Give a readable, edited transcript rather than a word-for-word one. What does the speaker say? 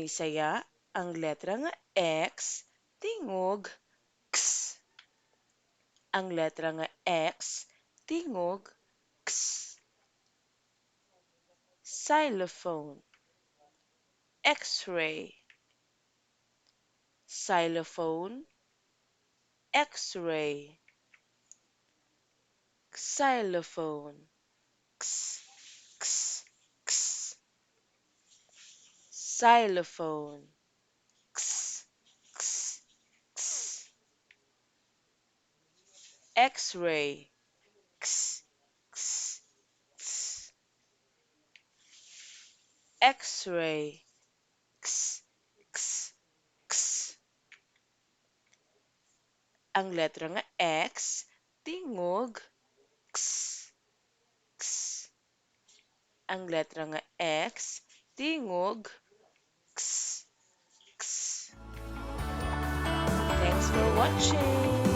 Sinisaya ang letrang X, tingog X. Ang letrang X, tingog X. Xylophone, X-ray. Xylophone, X-ray. Xylophone, X, X, X. Xylophone, X, X, X. X-ray, X, X, X. X-ray, X, X, X. Ang letrang X, tingog X, X. Ang letrang X, tingog X, X. Thanks for watching!